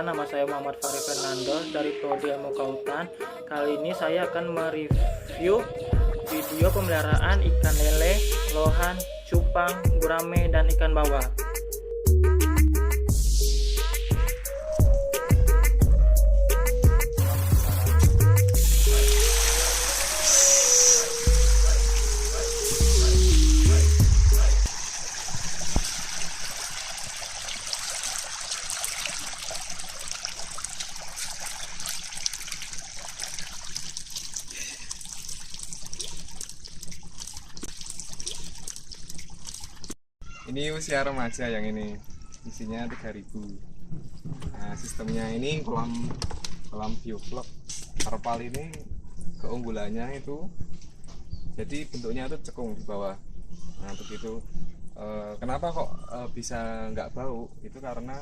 nama saya Muhammad Fahri Fernando dari Prodi Ilmu Kelautan. Kali ini saya akan mereview video pemeliharaan ikan lele, lohan, cupang, gurame, dan ikan bawal. Ini usia remaja yang ini, isinya 3000. Nah, sistemnya ini kolam bioflok terpal ini. Keunggulannya itu jadi bentuknya itu cekung di bawah. Nah begitu. Kenapa kok bisa nggak bau? Itu karena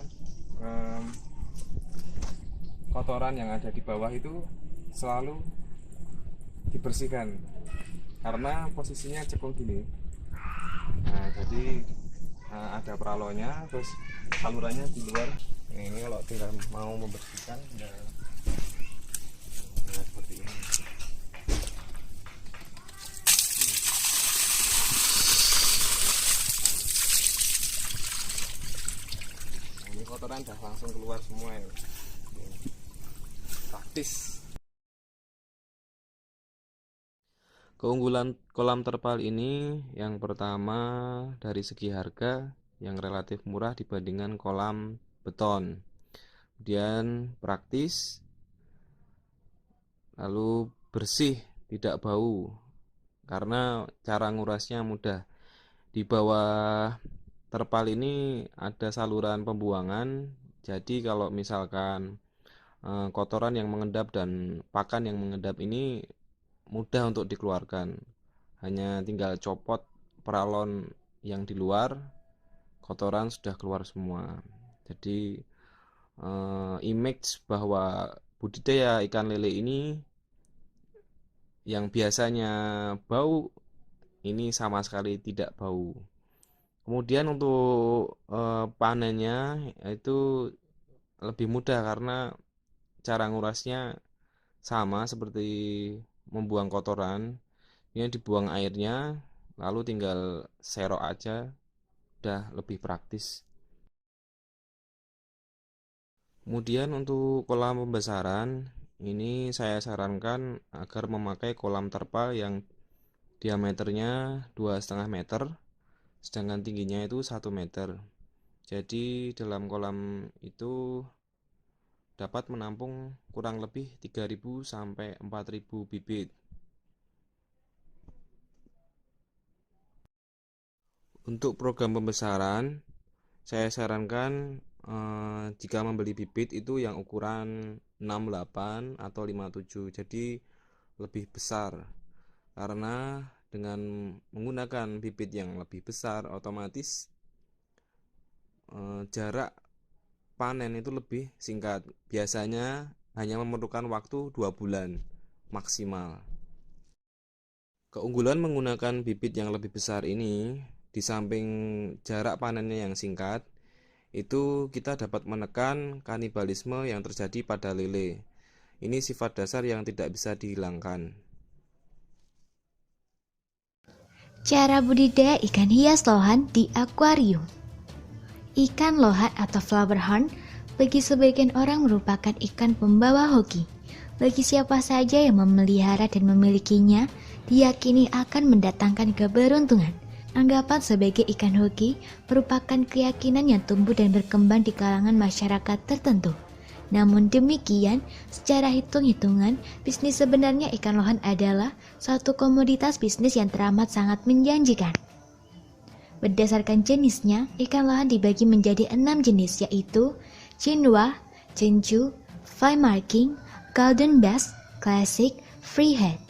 kotoran yang ada di bawah itu selalu dibersihkan karena posisinya cekung gini. Nah jadi ada peralonya, terus salurannya di luar. Ini kalau tidak mau membersihkan ya, seperti ini. Nah, ini kotoran dah langsung keluar semua ini. Praktis. Keunggulan kolam terpal ini yang pertama dari segi harga yang relatif murah dibandingkan kolam beton. Kemudian praktis, lalu bersih, tidak bau karena cara ngurasnya mudah. Di bawah terpal ini ada saluran pembuangan, jadi kalau misalkan kotoran yang mengendap dan pakan yang mengendap ini mudah untuk dikeluarkan. Hanya tinggal copot peralon yang di luar, kotoran sudah keluar semua. Jadi image bahwa budidaya ikan lele ini yang biasanya bau ini sama sekali tidak bau. Kemudian untuk panennya itu lebih mudah karena cara ngurasnya sama seperti membuang kotoran. Ini dibuang airnya, lalu tinggal serok aja, udah lebih praktis. Kemudian untuk kolam pembesaran, ini saya sarankan agar memakai kolam terpal yang diameternya 2,5 meter, sedangkan tingginya itu 1 meter. Jadi dalam kolam itu dapat menampung kurang lebih 3.000 sampai 4.000 bibit. Untuk program pembesaran, saya sarankan jika membeli bibit itu yang ukuran 68 atau 57, jadi lebih besar. Karena dengan menggunakan bibit yang lebih besar, otomatis jarak panen itu lebih singkat. Biasanya hanya memerlukan waktu 2 bulan maksimal. Keunggulan menggunakan bibit yang lebih besar ini, di samping jarak panennya yang singkat, itu kita dapat menekan kanibalisme yang terjadi pada lele. Ini sifat dasar yang tidak bisa dihilangkan. Cara budidaya ikan hias lohan di akuarium. Ikan lohan atau flower horn bagi sebagian orang merupakan ikan pembawa hoki. Bagi siapa saja yang memelihara dan memilikinya, diyakini akan mendatangkan keberuntungan. Anggapan sebagai ikan hoki merupakan keyakinan yang tumbuh dan berkembang di kalangan masyarakat tertentu. Namun demikian, secara hitung-hitungan, bisnis sebenarnya ikan lohan adalah suatu komoditas bisnis yang teramat sangat menjanjikan. Berdasarkan jenisnya, ikan lohan dibagi menjadi 6 jenis, yaitu Chinois, Chenchu, Fine Marking, Golden Bass, Classic, Freehead.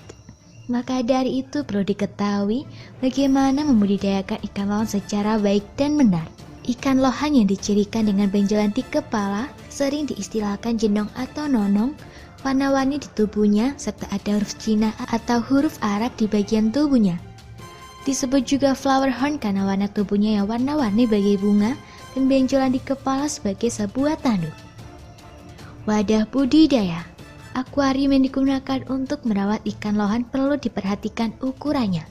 Maka dari itu perlu diketahui bagaimana membudidayakan ikan lohan secara baik dan benar. Ikan lohan yang dicirikan dengan benjolan di kepala sering diistilahkan jenong atau nonong, warna-warni di tubuhnya, serta ada huruf Cina atau huruf Arab di bagian tubuhnya. Disebut juga flower horn karena warna tubuhnya yang warna-warni bagai bunga dan benjolan di kepala sebagai sebuah tanduk. Wadah budidaya. Akuarium yang digunakan untuk merawat ikan lohan perlu diperhatikan ukurannya.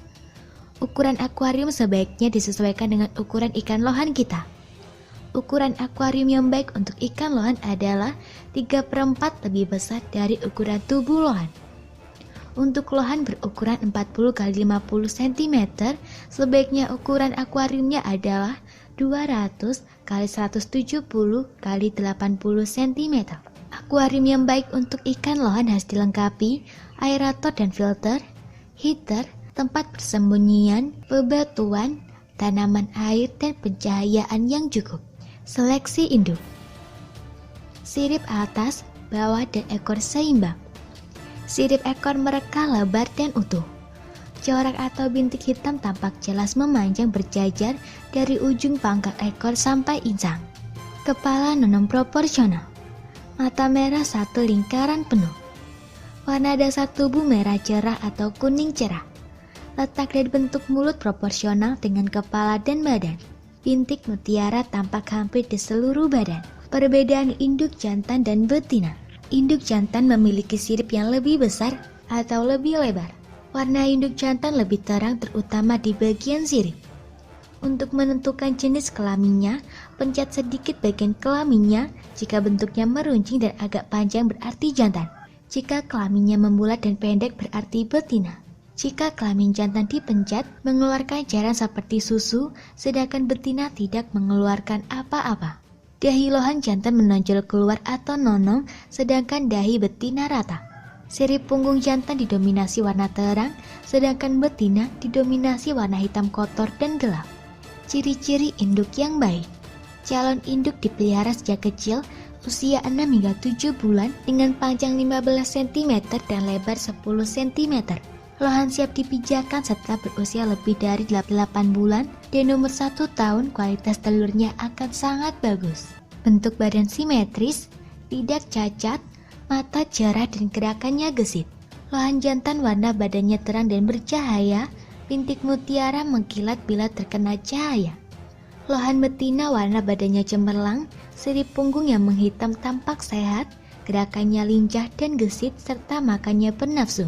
Ukuran akuarium sebaiknya disesuaikan dengan ukuran ikan lohan kita. Ukuran akuarium yang baik untuk ikan lohan adalah 3/4 lebih besar dari ukuran tubuh lohan. Untuk lohan berukuran 40 x 50 cm, sebaiknya ukuran akuariumnya adalah 200 x 170 x 80 cm. Akuarium yang baik untuk ikan lohan harus dilengkapi aerator dan filter, heater, tempat persembunyian, bebatuan, tanaman air, dan pencahayaan yang cukup. Seleksi induk. Sirip atas, bawah, dan ekor seimbang. Sirip ekor mereka lebar dan utuh. Corak atau bintik hitam tampak jelas memanjang berjajar dari ujung pangkal ekor sampai insang. Kepala nonom proporsional. Mata merah satu lingkaran penuh. Warna dasar tubuh merah cerah atau kuning cerah. Letak dan bentuk mulut proporsional dengan kepala dan badan. Bintik mutiara tampak hampir di seluruh badan. Perbedaan induk jantan dan betina. Induk jantan memiliki sirip yang lebih besar atau lebih lebar. Warna induk jantan lebih terang terutama di bagian sirip. Untuk menentukan jenis kelaminnya, pencet sedikit bagian kelaminnya. Jika bentuknya meruncing dan agak panjang berarti jantan. Jika kelaminnya membulat dan pendek berarti betina. Jika kelamin jantan dipencet, mengeluarkan cairan seperti susu, sedangkan betina tidak mengeluarkan apa-apa. Dahi lohan jantan menonjol keluar atau nonong, sedangkan dahi betina rata. Sirip punggung jantan didominasi warna terang, sedangkan betina didominasi warna hitam kotor dan gelap. Ciri-ciri induk yang baik. Calon induk dipelihara sejak kecil, usia 6 hingga 7 bulan dengan panjang 15 cm dan lebar 10 cm. Lohan siap dipijakan setelah berusia lebih dari 8 bulan dan umur 1 tahun, kualitas telurnya akan sangat bagus. Bentuk badan simetris, tidak cacat, mata cerah dan gerakannya gesit. Lohan jantan warna badannya terang dan bercahaya, bintik mutiara mengkilat bila terkena cahaya. Lohan betina warna badannya cemerlang, sirip punggung yang menghitam tampak sehat, gerakannya lincah dan gesit serta makannya bernafsu.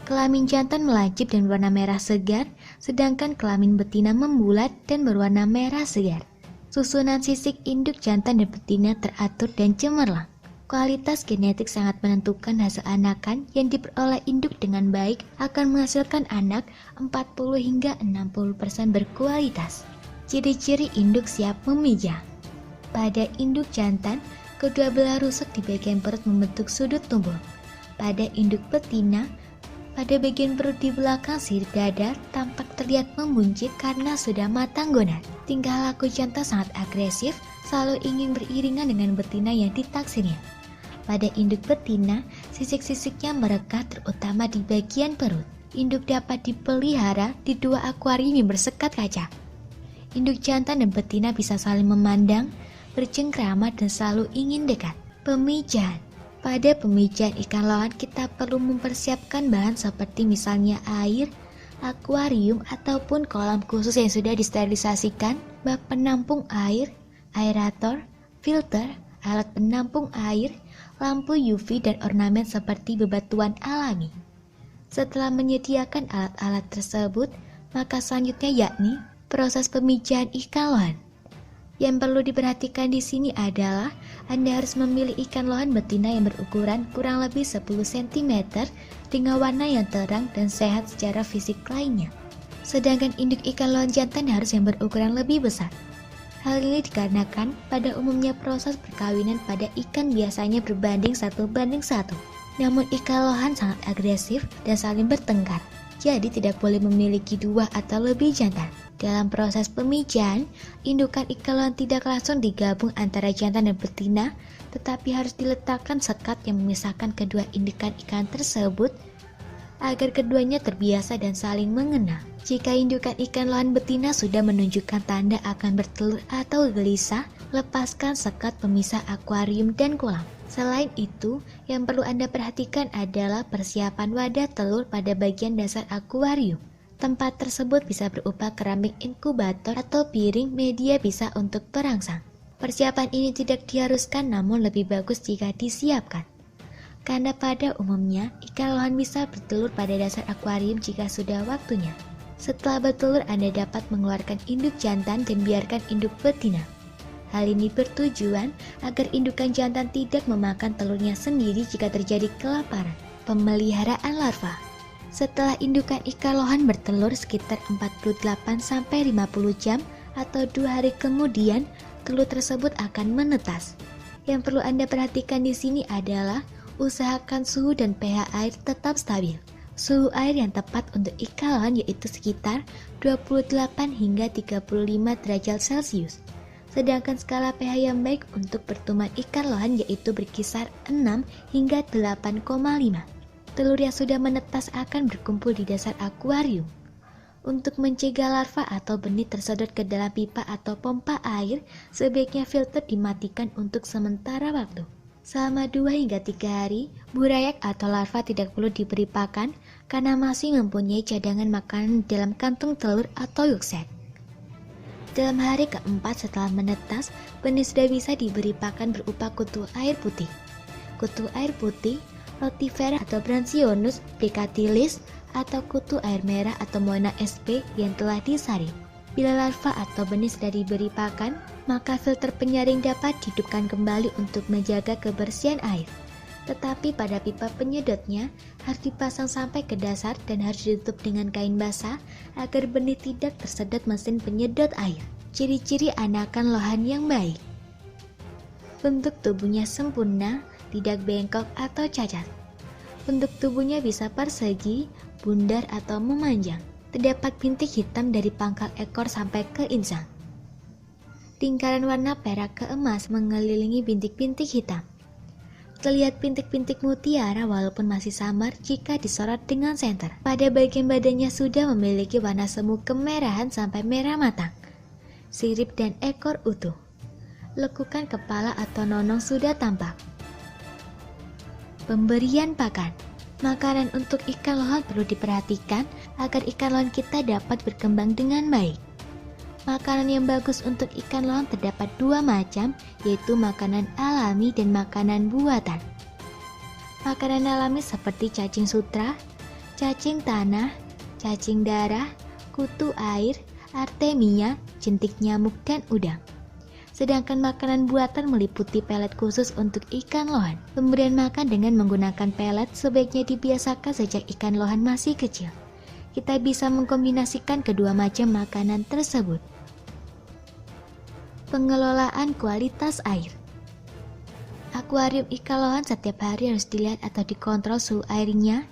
Kelamin jantan melancip dan berwarna merah segar, sedangkan kelamin betina membulat dan berwarna merah segar. Susunan sisik induk jantan dan betina teratur dan cemerlang. Kualitas genetik sangat menentukan hasil anakan. Yang diperoleh induk dengan baik akan menghasilkan anak 40 hingga 60% berkualitas. Ciri-ciri induk siap memijah. Pada induk jantan, kedua belah rusuk di bagian perut membentuk sudut tubuh. Pada induk betina, pada bagian perut di belakang sirip dada tampak terlihat membuncit karena sudah matang gonad. Tingkah laku jantan sangat agresif, selalu ingin beriringan dengan betina yang ditaksirnya. Pada induk betina, sisik-sisiknya merekah terutama di bagian perut. Induk dapat dipelihara di 2 akuarium yang bersekat kaca. Induk jantan dan betina bisa saling memandang, bercengkrama dan selalu ingin dekat. Pemijahan. Pada pemijahan ikan lohan kita perlu mempersiapkan bahan seperti misalnya air, akuarium ataupun kolam khusus yang sudah disterilisasikan, bak penampung air, aerator, filter, alat penampung air, lampu UV dan ornamen seperti bebatuan alami. Setelah menyediakan alat-alat tersebut, maka selanjutnya yakni proses pemijahan ikan lohan. Yang perlu diperhatikan di sini adalah Anda harus memilih ikan lohan betina yang berukuran kurang lebih 10 cm dengan warna yang terang dan sehat secara fisik lainnya. Sedangkan induk ikan lohan jantan harus yang berukuran lebih besar. Hal ini dikarenakan pada umumnya proses perkawinan pada ikan biasanya berbanding 1:1. Namun ikan lohan sangat agresif dan saling bertengkar, jadi tidak boleh memiliki 2 atau lebih jantan. Dalam proses pemijahan, indukan ikan lohan tidak langsung digabung antara jantan dan betina, tetapi harus diletakkan sekat yang memisahkan kedua indukan ikan tersebut agar keduanya terbiasa dan saling mengenal. Jika indukan ikan lohan betina sudah menunjukkan tanda akan bertelur atau gelisah, lepaskan sekat pemisah akuarium dan kolam. Selain itu, yang perlu Anda perhatikan adalah persiapan wadah telur pada bagian dasar akuarium. Tempat tersebut bisa berupa keramik inkubator atau piring media bisa untuk perangsang. Persiapan ini tidak diharuskan, namun lebih bagus jika disiapkan. Karena pada umumnya, ikan lohan bisa bertelur pada dasar akuarium jika sudah waktunya. Setelah bertelur, Anda dapat mengeluarkan induk jantan dan biarkan induk betina. Hal ini bertujuan agar indukan jantan tidak memakan telurnya sendiri jika terjadi kelaparan. Pemeliharaan larva. Setelah indukan ikan lohan bertelur sekitar 48-50 jam atau 2 hari kemudian, telur tersebut akan menetas. Yang perlu Anda perhatikan di sini adalah usahakan suhu dan pH air tetap stabil. Suhu air yang tepat untuk ikan lohan yaitu sekitar 28 hingga 35 derajat Celcius. Sedangkan skala pH yang baik untuk pertumbuhan ikan lohan yaitu berkisar 6 hingga 8,5. Telur yang sudah menetas akan berkumpul di dasar akuarium. Untuk mencegah larva atau benih tersedot ke dalam pipa atau pompa air, sebaiknya filter dimatikan untuk sementara waktu. Selama 2 hingga 3 hari, burayak atau larva tidak perlu diberi pakan karena masih mempunyai cadangan makanan dalam kantung telur atau yolk sac. Dalam hari keempat setelah menetas, benih sudah bisa diberi pakan berupa kutu air putih. Kutu air putih, Rotivera atau Brancionus decatilis, atau kutu air merah atau Moena sp yang telah disaring. Bila larva atau benih sudah diberi pakan, maka filter penyaring dapat dihidupkan kembali untuk menjaga kebersihan air. Tetapi pada pipa penyedotnya harus dipasang sampai ke dasar dan harus ditutup dengan kain basah agar benih tidak tersedot mesin penyedot air. Ciri-ciri anakan lohan yang baik. Bentuk tubuhnya sempurna, tidak bengkok atau cacat. Bentuk tubuhnya bisa persegi, bundar atau memanjang. Terdapat bintik hitam dari pangkal ekor sampai ke insang. Lingkaran warna perak ke emas mengelilingi bintik-bintik hitam. Terlihat bintik-bintik mutiara walaupun masih samar jika disorot dengan senter. Pada bagian badannya sudah memiliki warna semu kemerahan sampai merah matang. Sirip dan ekor utuh. Lekukan kepala atau nonong sudah tampak. Pemberian pakan. Makanan untuk ikan lohan perlu diperhatikan agar ikan lohan kita dapat berkembang dengan baik. Makanan yang bagus untuk ikan lohan terdapat 2 macam, yaitu makanan alami dan makanan buatan. Makanan alami seperti cacing sutra, cacing tanah, cacing darah, kutu air, artemia, jentik nyamuk, dan udang. Sedangkan makanan buatan meliputi pelet khusus untuk ikan lohan. Pemberian makan dengan menggunakan pelet sebaiknya dibiasakan sejak ikan lohan masih kecil. Kita bisa mengkombinasikan kedua macam makanan tersebut. Pengelolaan kualitas air. Akuarium ikan lohan setiap hari harus dilihat atau dikontrol suhu airnya,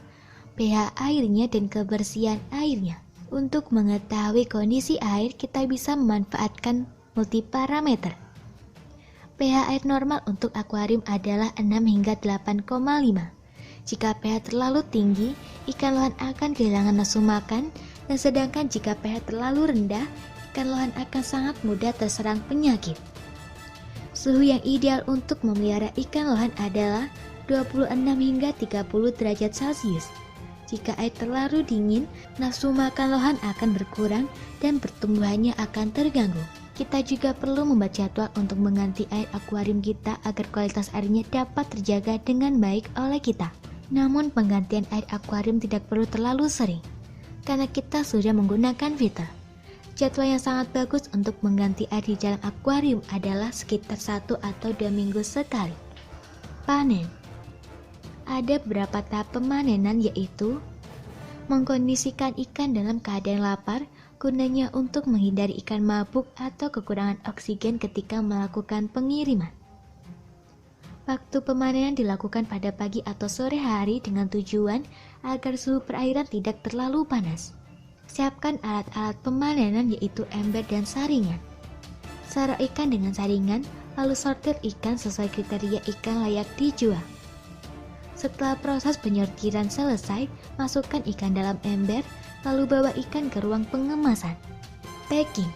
pH airnya, dan kebersihan airnya. Untuk mengetahui kondisi air, kita bisa memanfaatkan multiparameter. pH air normal untuk akuarium adalah 6 hingga 8,5. Jika pH terlalu tinggi, ikan lohan akan kehilangan nafsu makan, dan sedangkan jika pH terlalu rendah, ikan lohan akan sangat mudah terserang penyakit. Suhu yang ideal untuk memelihara ikan lohan adalah 26 hingga 30 derajat Celcius. Jika air terlalu dingin, nafsu makan lohan akan berkurang dan pertumbuhannya akan terganggu. Kita juga perlu membuat jadwal untuk mengganti air akuarium kita agar kualitas airnya dapat terjaga dengan baik oleh kita. Namun penggantian air akuarium tidak perlu terlalu sering, karena kita sudah menggunakan filter. Jadwal yang sangat bagus untuk mengganti air di dalam akuarium adalah sekitar 1 atau 2 minggu sekali. Panen. Ada beberapa tahap pemanenan, yaitu mengkondisikan ikan dalam keadaan lapar, gunanya untuk menghindari ikan mabuk atau kekurangan oksigen ketika melakukan pengiriman. Waktu pemanenan dilakukan pada pagi atau sore hari dengan tujuan agar suhu perairan tidak terlalu panas. Siapkan alat-alat pemanenan yaitu ember dan saringan. Sarok ikan dengan saringan, lalu sortir ikan sesuai kriteria ikan layak dijual. Setelah proses penyortiran selesai, masukkan ikan dalam ember, lalu bawa ikan ke ruang pengemasan. Packing.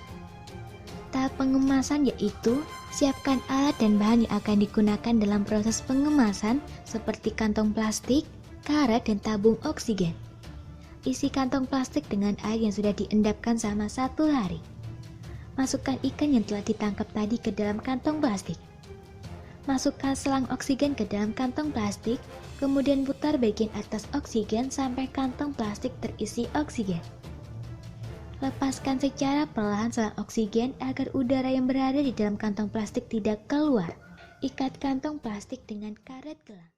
Tahap pengemasan yaitu siapkan alat dan bahan yang akan digunakan dalam proses pengemasan seperti kantong plastik, karet, dan tabung oksigen. Isi kantong plastik dengan air yang sudah diendapkan selama 1 hari. Masukkan ikan yang telah ditangkap tadi ke dalam kantong plastik. Masukkan selang oksigen ke dalam kantong plastik, kemudian putar bagian atas oksigen sampai kantong plastik terisi oksigen. Lepaskan secara perlahan selang oksigen agar udara yang berada di dalam kantong plastik tidak keluar. Ikat kantong plastik dengan karet gelang.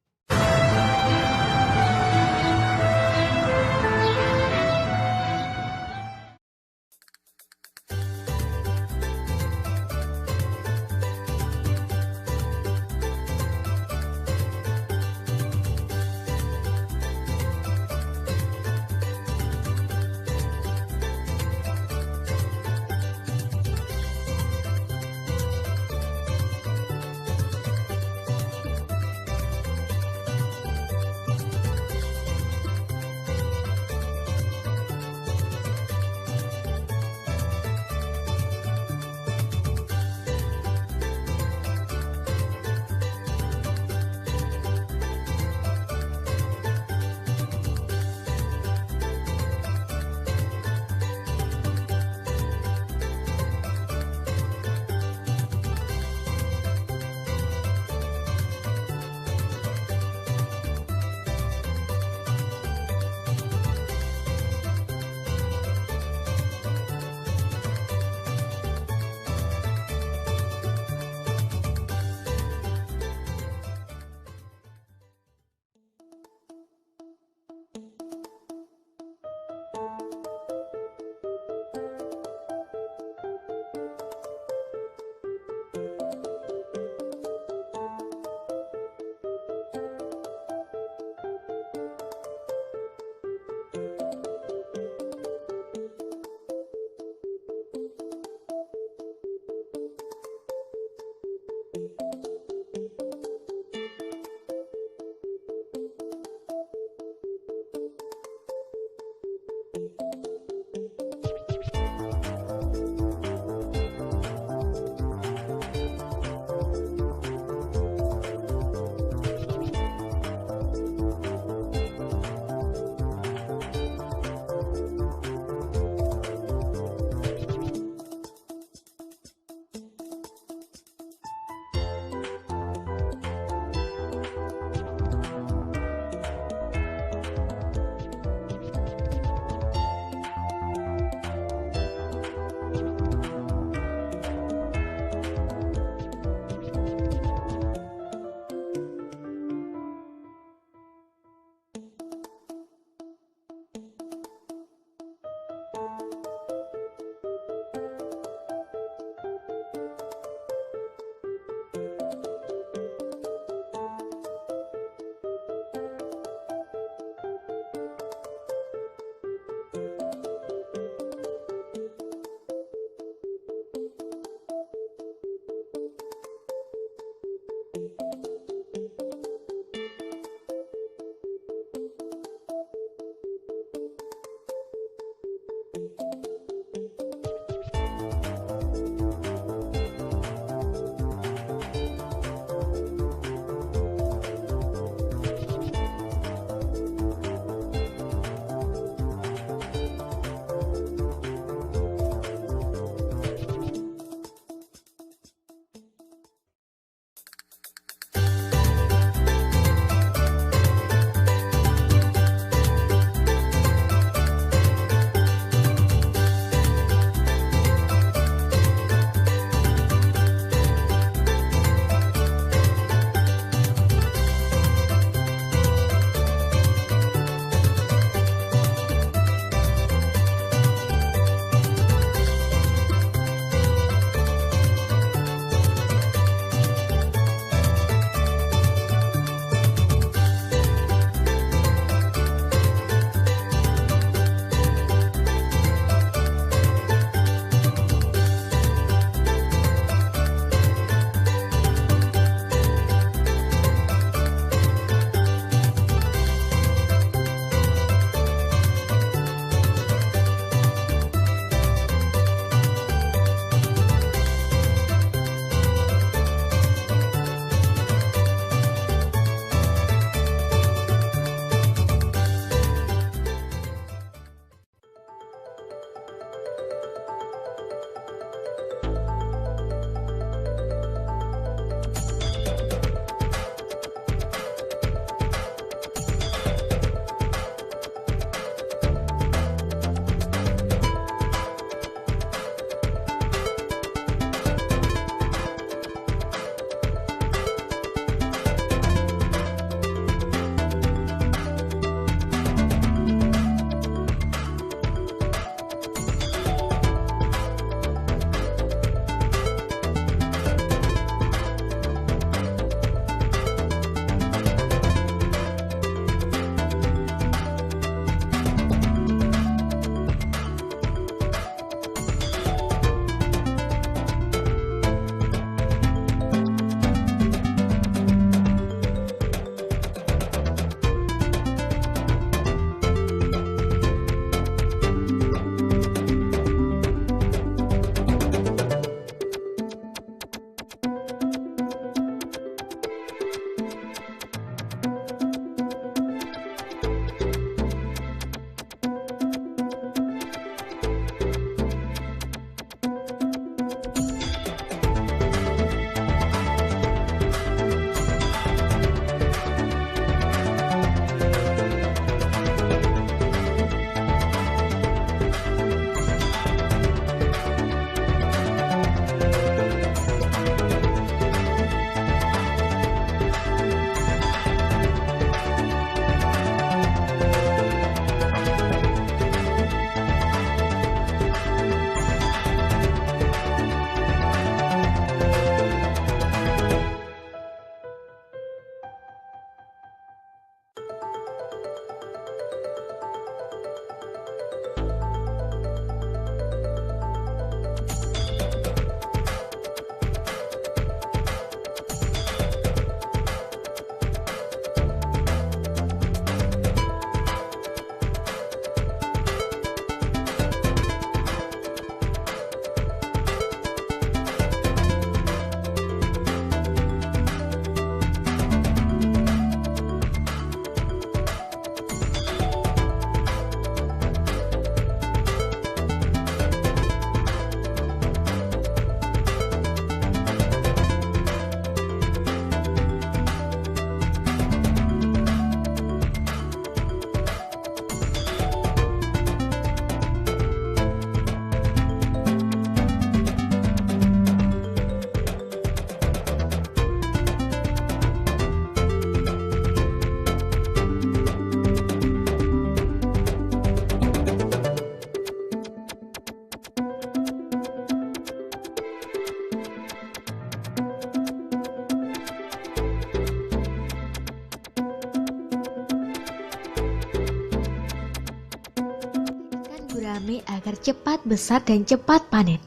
gurame agar cepat besar dan cepat panen.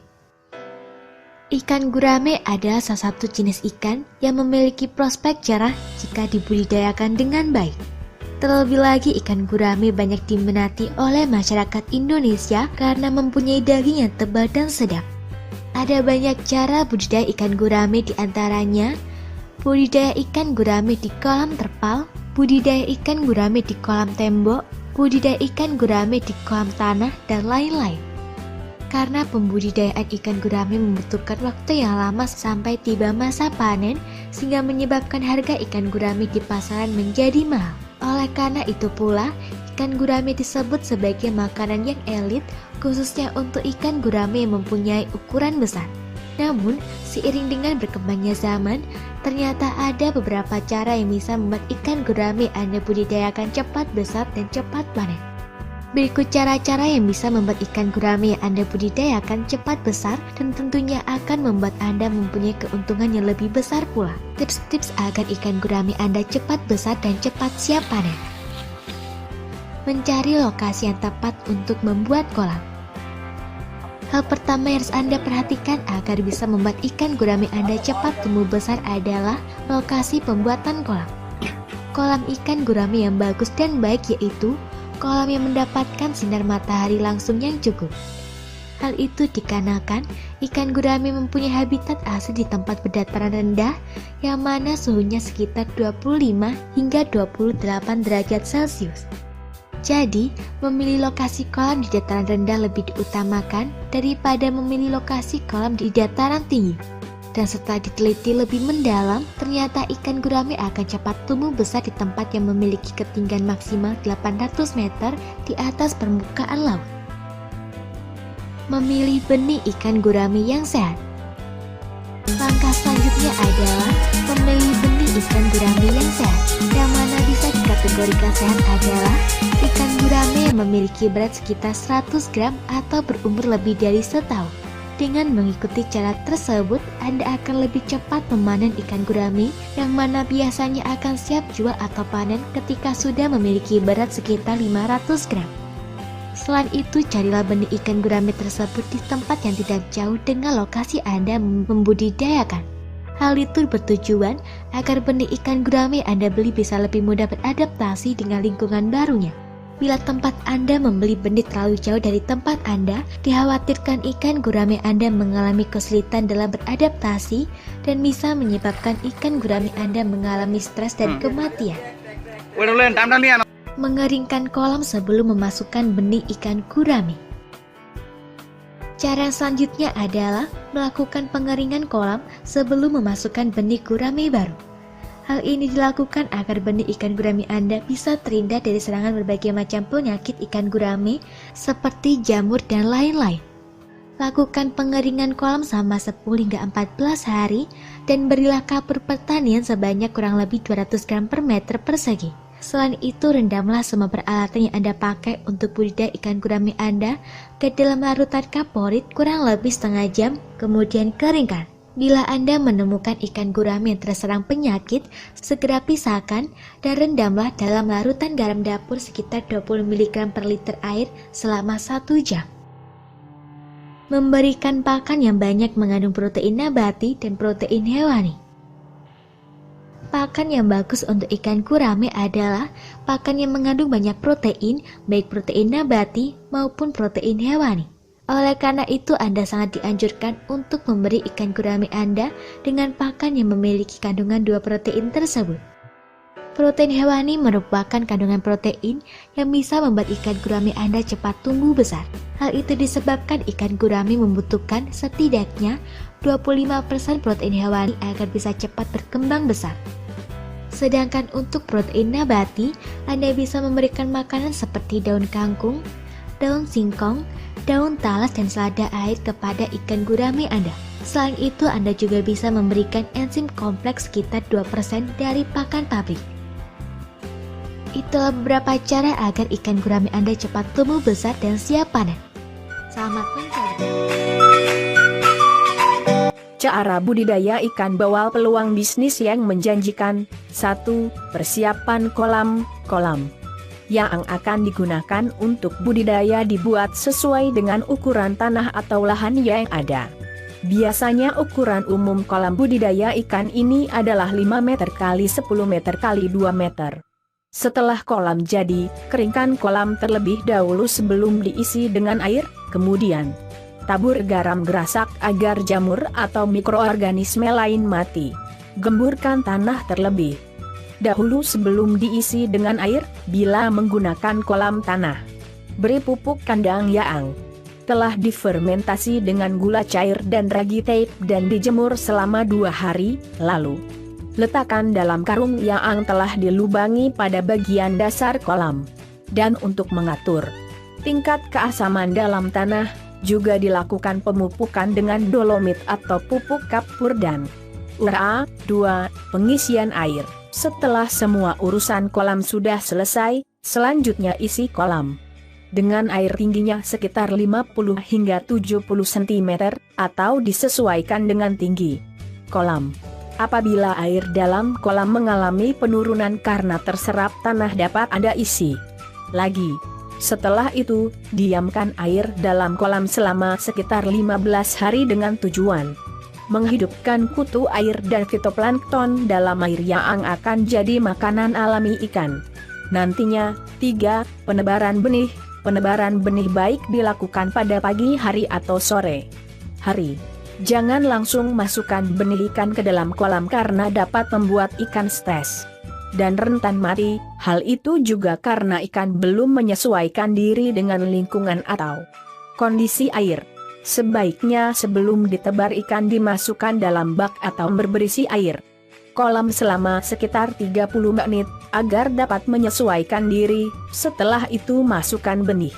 Ikan gurame adalah salah satu jenis ikan yang memiliki prospek cerah jika dibudidayakan dengan baik. Terlebih lagi ikan gurame banyak diminati oleh masyarakat Indonesia karena mempunyai daging yang tebal dan sedap. Ada banyak cara budidaya ikan gurame, diantaranya budidaya ikan gurame di kolam terpal, budidaya ikan gurame di kolam tembok, budidaya ikan gurame di kolam tanah, dan lain-lain. Karena pembudidayaan ikan gurame membutuhkan waktu yang lama sampai tiba masa panen, sehingga menyebabkan harga ikan gurame di pasaran menjadi mahal. Oleh karena itu pula, ikan gurame disebut sebagai makanan yang elit, khususnya untuk ikan gurame yang mempunyai ukuran besar. Namun, seiring dengan berkembangnya zaman, ternyata ada beberapa cara yang bisa membuat ikan gurame Anda budidayakan cepat besar dan cepat panen. Berikut cara-cara yang bisa membuat ikan gurame yang Anda budidayakan cepat besar dan tentunya akan membuat Anda mempunyai keuntungan yang lebih besar pula. Tips-tips agar ikan gurame Anda cepat besar dan cepat siap panen. Mencari lokasi yang tepat untuk membuat kolam. Hal pertama yang harus Anda perhatikan agar bisa membuat ikan gurame Anda cepat tumbuh besar adalah lokasi pembuatan kolam. Kolam ikan gurame yang bagus dan baik yaitu kolam yang mendapatkan sinar matahari langsung yang cukup. Hal itu dikarenakan ikan gurame mempunyai habitat asli di tempat berdataran rendah yang mana suhunya sekitar 25 hingga 28 derajat Celcius. Jadi, memilih lokasi kolam di dataran rendah lebih diutamakan daripada memilih lokasi kolam di dataran tinggi. Dan setelah diteliti lebih mendalam, ternyata ikan gurame akan cepat tumbuh besar di tempat yang memiliki ketinggian maksimal 800 meter di atas permukaan laut. Memilih benih ikan gurame yang sehat. Langkah selanjutnya adalah memilih benih ikan gurame yang sehat. Yang mana bisa dikategorikan sehat adalah ikan gurame yang memiliki berat sekitar 100 gram atau berumur lebih dari setahun. Dengan mengikuti cara tersebut, Anda akan lebih cepat memanen ikan gurame yang mana biasanya akan siap jual atau panen ketika sudah memiliki berat sekitar 500 gram. Selain itu, carilah benih ikan gurame tersebut di tempat yang tidak jauh dengan lokasi Anda membudidayakan. Hal itu bertujuan agar benih ikan gurame Anda beli bisa lebih mudah beradaptasi dengan lingkungan barunya. Bila tempat Anda membeli benih terlalu jauh dari tempat Anda, dikhawatirkan ikan gurame Anda mengalami kesulitan dalam beradaptasi dan bisa menyebabkan ikan gurame Anda mengalami stres dan kematian. Mengeringkan kolam sebelum memasukkan benih ikan gurame. Cara selanjutnya adalah melakukan pengeringan kolam sebelum memasukkan benih gurame baru. Hal ini dilakukan agar benih ikan gurame Anda bisa terhindar dari serangan berbagai macam penyakit ikan gurame seperti jamur dan lain-lain. Lakukan pengeringan kolam selama 10 hingga 14 hari dan berilah kapur pertanian sebanyak kurang lebih 200 gram per meter persegi. Selain itu, rendamlah semua peralatan yang Anda pakai untuk budidaya ikan gurame Anda ke dalam larutan kaporit kurang lebih setengah jam, kemudian keringkan. Bila Anda menemukan ikan gurame yang terserang penyakit, segera pisahkan dan rendamlah dalam larutan garam dapur sekitar 20 mg per liter air selama 1 jam. Memberikan pakan yang banyak mengandung protein nabati dan protein hewani. Pakan yang bagus untuk ikan gurame adalah pakan yang mengandung banyak protein, baik protein nabati maupun protein hewani. Oleh karena itu, Anda sangat dianjurkan untuk memberi ikan gurame Anda dengan pakan yang memiliki kandungan 2 protein tersebut. Protein hewani merupakan kandungan protein yang bisa membuat ikan gurame Anda cepat tumbuh besar. Hal itu disebabkan ikan gurame membutuhkan setidaknya 25% protein hewani agar bisa cepat berkembang besar. Sedangkan untuk protein nabati, Anda bisa memberikan makanan seperti daun kangkung, daun singkong, daun talas dan selada air kepada ikan gurame Anda. Selain itu, Anda juga bisa memberikan enzim kompleks sekitar 2% dari pakan pabrik. Itulah beberapa cara agar ikan gurame Anda cepat tumbuh besar dan siap panen. Selamat mencari. Cara budidaya ikan bawal peluang bisnis yang menjanjikan. 1. Persiapan kolam. yang akan digunakan untuk budidaya dibuat sesuai dengan ukuran tanah atau lahan yang ada. Biasanya ukuran umum kolam budidaya ikan ini adalah 5 meter kali 10 meter kali 2 meter. Setelah kolam jadi, keringkan kolam terlebih dahulu sebelum diisi dengan air, kemudian tabur garam gerasak agar jamur atau mikroorganisme lain mati. Gemburkan tanah terlebih dahulu sebelum diisi dengan air, bila menggunakan kolam tanah. Beri pupuk kandang yang telah difermentasi dengan gula cair dan ragi tape dan dijemur selama 2 hari, lalu letakkan dalam karung yang telah dilubangi pada bagian dasar kolam. Dan untuk mengatur tingkat keasaman dalam tanah, juga dilakukan pemupukan dengan dolomit atau pupuk kapur dan urea. 2. Pengisian air. Setelah semua urusan kolam sudah selesai, selanjutnya isi kolam dengan air tingginya sekitar 50 hingga 70 cm, atau disesuaikan dengan tinggi kolam. Apabila air dalam kolam mengalami penurunan karena terserap tanah, dapat Anda isi lagi. Setelah itu, diamkan air dalam kolam selama sekitar 15 hari dengan tujuan menghidupkan kutu air dan fitoplankton dalam air yang akan jadi makanan alami ikan. Nantinya. 3. Penebaran benih. Penebaran benih baik dilakukan pada pagi hari atau sore hari. Jangan langsung masukkan benih ikan ke dalam kolam karena dapat membuat ikan stres dan rentan mati. Hal itu juga karena ikan belum menyesuaikan diri dengan lingkungan atau kondisi air. Sebaiknya sebelum ditebar ikan dimasukkan dalam bak atau berberisi air kolam selama sekitar 30 menit, agar dapat menyesuaikan diri. Setelah itu masukkan benih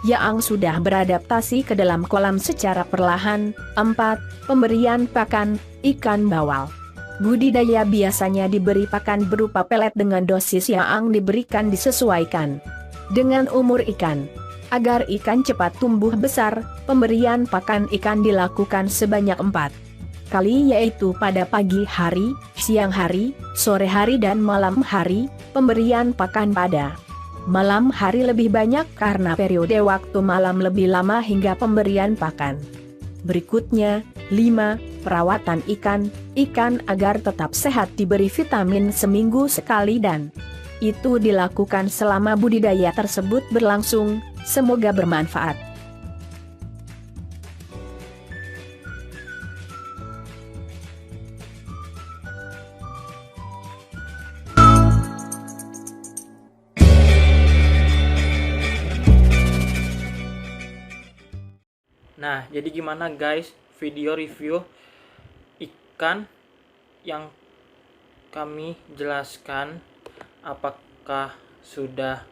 yang sudah beradaptasi ke dalam kolam secara perlahan. 4. Pemberian pakan ikan bawal. Budidaya biasanya diberi pakan berupa pelet dengan dosis yang diberikan disesuaikan dengan umur ikan. Agar ikan cepat tumbuh besar, pemberian pakan ikan dilakukan sebanyak 4 kali, yaitu pada pagi hari, siang hari, sore hari dan malam hari. Pemberian pakan pada malam hari lebih banyak karena periode waktu malam lebih lama hingga pemberian pakan. Berikutnya, 5. Perawatan ikan agar tetap sehat diberi vitamin seminggu sekali dan itu dilakukan selama budidaya tersebut berlangsung. Semoga bermanfaat. Nah, jadi gimana guys video review ikan yang kami jelaskan? Apakah sudah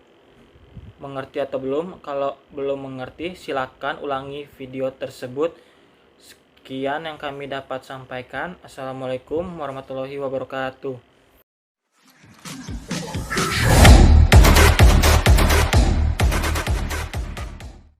mengerti atau belum? Kalau belum mengerti, silakan ulangi video tersebut. Sekian yang kami dapat sampaikan. Assalamualaikum warahmatullahi wabarakatuh.